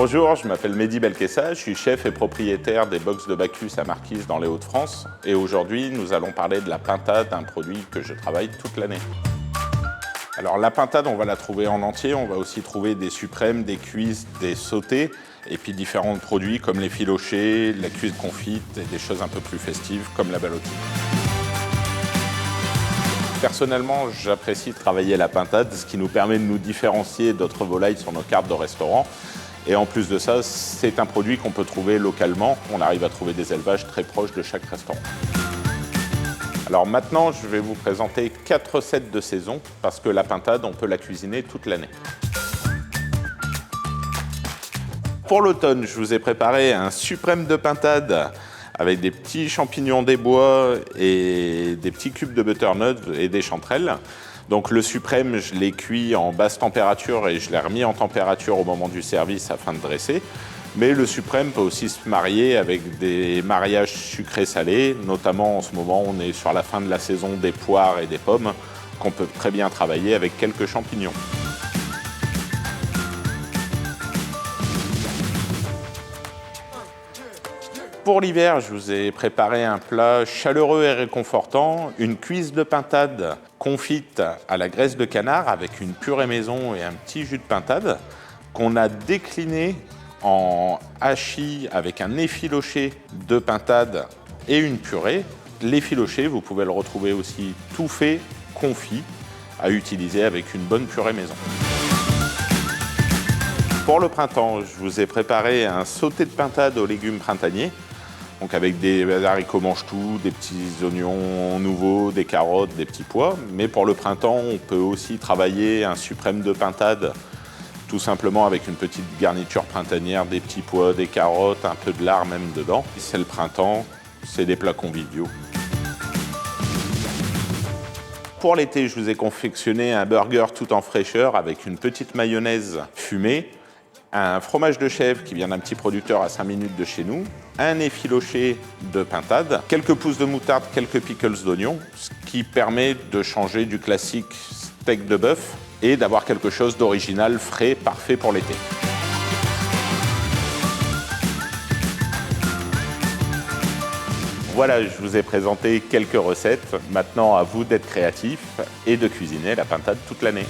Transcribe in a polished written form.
Bonjour, je m'appelle Mehdi Belkessa, je suis chef et propriétaire des box de Bacchus à Marquise dans les Hauts-de-France. Et aujourd'hui, nous allons parler de la pintade, un produit que je travaille toute l'année. Alors la pintade, on va la trouver en entier, on va aussi trouver des suprêmes, des cuisses, des sautés, et puis différents produits comme les filochés, la cuisse confite et des choses un peu plus festives comme la ballottine. Personnellement, j'apprécie travailler la pintade, ce qui nous permet de nous différencier d'autres volailles sur nos cartes de restaurant. Et en plus de ça, c'est un produit qu'on peut trouver localement. On arrive à trouver des élevages très proches de chaque restaurant. Alors maintenant, je vais vous présenter 4 recettes de saison, parce que la pintade, on peut la cuisiner toute l'année. Pour l'automne, je vous ai préparé un suprême de pintade avec des petits champignons des bois et des petits cubes de butternut et des chanterelles. Donc le suprême, je l'ai cuit en basse température et je l'ai remis en température au moment du service afin de dresser. Mais le suprême peut aussi se marier avec des mariages sucrés-salés, notamment en ce moment on est sur la fin de la saison des poires et des pommes, qu'on peut très bien travailler avec quelques champignons. Pour l'hiver, je vous ai préparé un plat chaleureux et réconfortant, une cuisse de pintade confite à la graisse de canard avec une purée maison et un petit jus de pintade qu'on a décliné en hachis avec un effiloché de pintade et une purée. L'effiloché, vous pouvez le retrouver aussi tout fait, confit, à utiliser avec une bonne purée maison. Pour le printemps, je vous ai préparé un sauté de pintade aux légumes printaniers. Donc avec des haricots mange-tout, des petits oignons nouveaux, des carottes, des petits pois. Mais pour le printemps, on peut aussi travailler un suprême de pintade, tout simplement avec une petite garniture printanière, des petits pois, des carottes, un peu de lard même dedans. C'est le printemps, c'est des plats conviviaux. Pour l'été, je vous ai confectionné un burger tout en fraîcheur avec une petite mayonnaise fumée, un fromage de chèvre qui vient d'un petit producteur à 5 minutes de chez nous, un effiloché de pintade, quelques pousses de moutarde, quelques pickles d'oignon, ce qui permet de changer du classique steak de bœuf et d'avoir quelque chose d'original, frais, parfait pour l'été. Voilà, je vous ai présenté quelques recettes. Maintenant, à vous d'être créatifs et de cuisiner la pintade toute l'année.